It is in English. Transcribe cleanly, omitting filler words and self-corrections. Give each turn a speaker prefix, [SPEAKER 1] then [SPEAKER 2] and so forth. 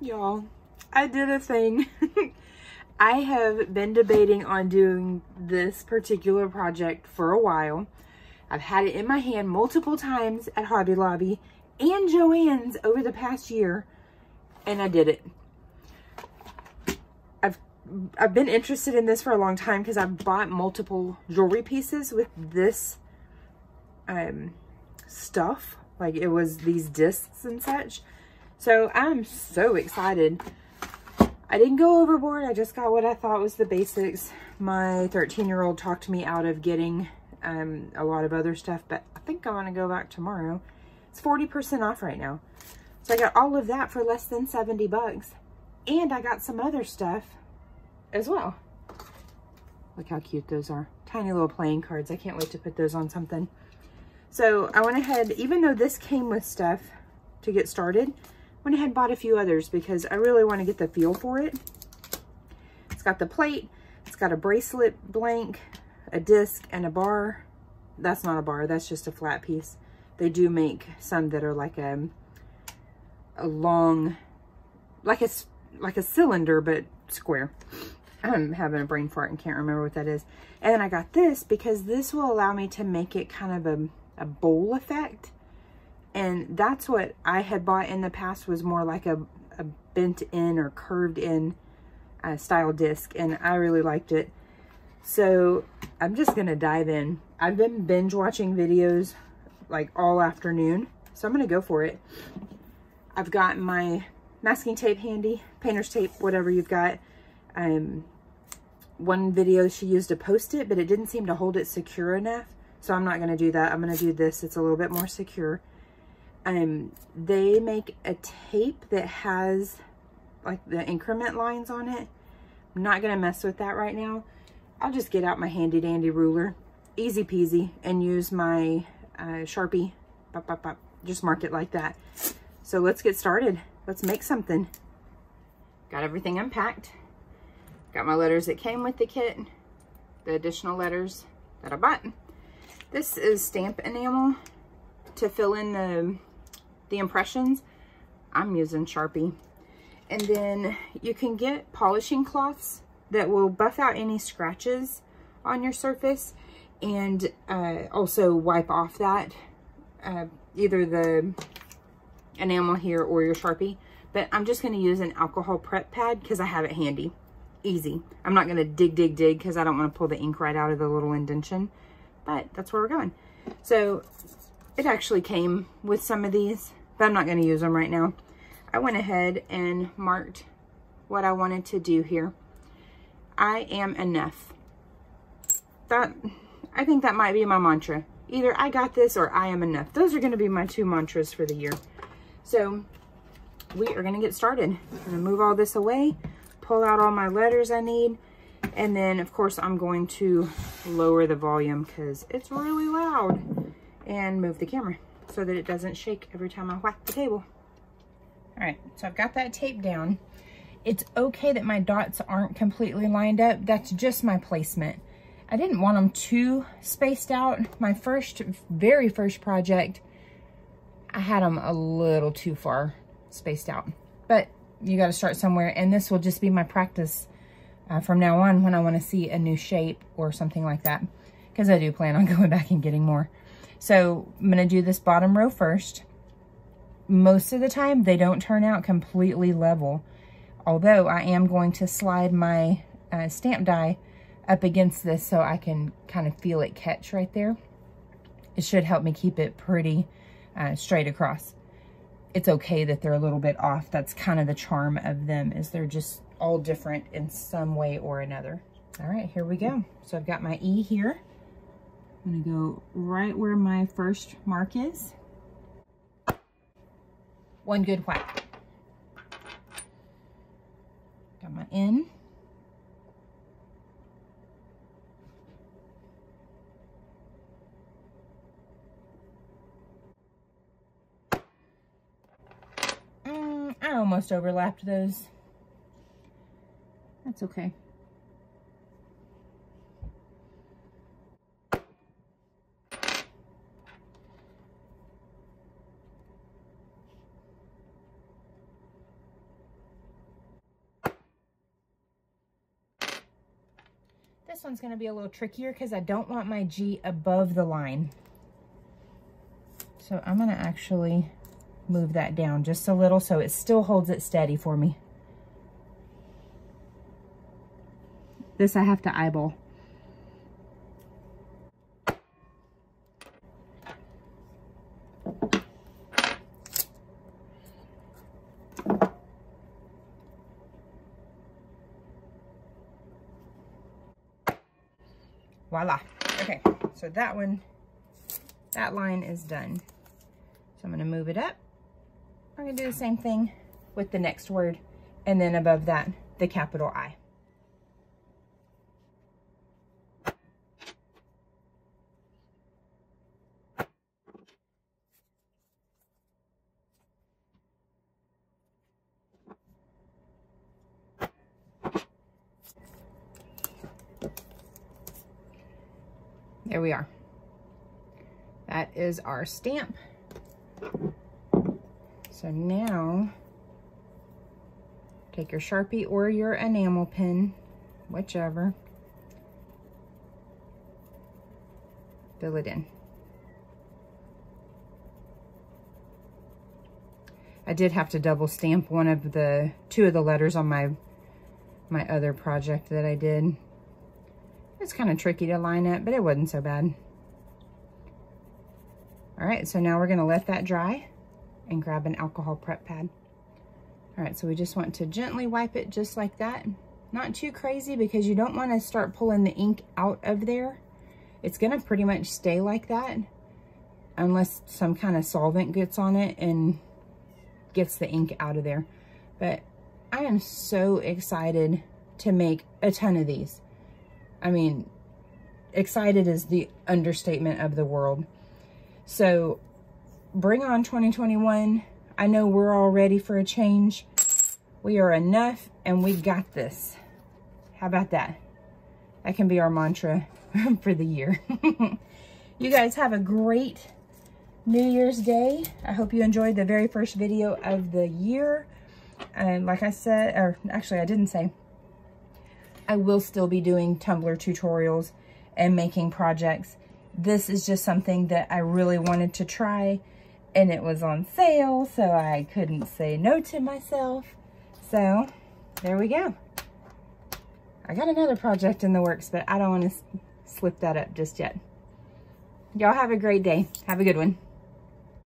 [SPEAKER 1] Y'all, I did a thing. I have been debating on doing this particular project for a while. I've had it in my hand multiple times at Hobby Lobby and Joann's over the past year, and I did it. I've been interested in this for a long time because I've bought multiple jewelry pieces with this stuff. Like, it was these discs and such. So I'm so excited. I didn't go overboard. I just got what I thought was the basics. My 13-year-old talked me out of getting a lot of other stuff, but I think I'm gonna go back tomorrow. It's 40% off right now. So I got all of that for less than 70 bucks. And I got some other stuff as well. Look how cute those are. Tiny little playing cards. I can't wait to put those on something. So I went ahead, even though this came with stuff to get started, went ahead and bought a few others because I really want to get the feel for it. It's got the plate, it's got a bracelet blank, a disc, and a bar. That's not a bar, that's just a flat piece. They do make some that are like a long, like a cylinder, but square. I'm having a brain fart and can't remember what that is. And then I got this because this will allow me to make it kind of a bowl effect. And that's what I had bought in the past, was more like a bent in or curved in style disc. And I really liked it. So I'm just going to dive in. I've been binge watching videos like all afternoon. So I'm going to go for it. I've got my masking tape handy, painter's tape, whatever you've got. One video she used a Post-it, but it didn't seem to hold it secure enough. So I'm not going to do that. I'm going to do this. It's a little bit more secure. They make a tape that has like the increment lines on it. I'm not going to mess with that right now. I'll just get out my handy dandy ruler, easy peasy, and use my Sharpie. Bop, bop, bop. Just mark it like that. So let's get started. Let's make something. Got everything unpacked. Got my letters that came with the kit, the additional letters that I bought. This is stamp enamel to fill in the impressions. I'm using Sharpie. And then you can get polishing cloths that will buff out any scratches on your surface and also wipe off that, either the enamel here or your Sharpie. But I'm just going to use an alcohol prep pad because I have it handy. Easy. I'm not going to dig because I don't want to pull the ink right out of the little indentation. But that's where we're going. So it actually came with some of these, but I'm not going to use them right now. I went ahead and marked what I wanted to do here. I am enough. I think that might be my mantra. Either I got this or I am enough. Those are going to be my two mantras for the year. So we are going to get started. I'm going to move all this away, pull out all my letters I need, and then of course I'm going to lower the volume because it's really loud, and move the camera so that it doesn't shake every time I whack the table. All right, so I've got that tape down. It's okay that my dots aren't completely lined up. That's just my placement. I didn't want them too spaced out. My very first project, I had them a little too far spaced out, but you got to start somewhere, and this will just be my practice from now on when I want to see a new shape or something like that, because I do plan on going back and getting more. So I'm going to do this bottom row first. Most of the time they don't turn out completely level, although I am going to slide my stamp die up against this so I can kind of feel it catch right there. It should help me keep it pretty straight across. It's okay that they're a little bit off. That's kind of the charm of them, is they're just all different in some way or another. All right, here we go. So I've got my E here. I'm gonna go right where my first mark is. One good whack. Got my N. I almost overlapped those. That's okay. This one's going to be a little trickier because I don't want my G above the line. So I'm going to actually move that down just a little so it still holds it steady for me. This I have to eyeball. Voila. Okay, so that line is done. So I'm going to move it up. I'm going to do the same thing with the next word, and then above that, the capital I. There we are. That is our stamp. So now, take your Sharpie or your enamel pen, whichever. Fill it in. I did have to double stamp two of the letters on my other project that I did. It's kind of tricky to line up, but it wasn't so bad. All right, so now we're gonna let that dry and grab an alcohol prep pad. All right, so we just want to gently wipe it just like that. Not too crazy because you don't want to start pulling the ink out of there. It's gonna pretty much stay like that unless some kind of solvent gets on it and gets the ink out of there. But I am so excited to make a ton of these. I mean, excited is the understatement of the world. So bring on 2021. I know we're all ready for a change. We are enough and we got this. How about that? That can be our mantra for the year. You guys have a great New Year's Day. I hope you enjoyed the very first video of the year. And like I said, or actually I didn't say, I will still be doing Tumblr tutorials and making projects. This is just something that I really wanted to try, and it was on sale, so I couldn't say no to myself. So there we go. I got another project in the works, but I don't want to slip that up just yet. Y'all have a great day. Have a good one.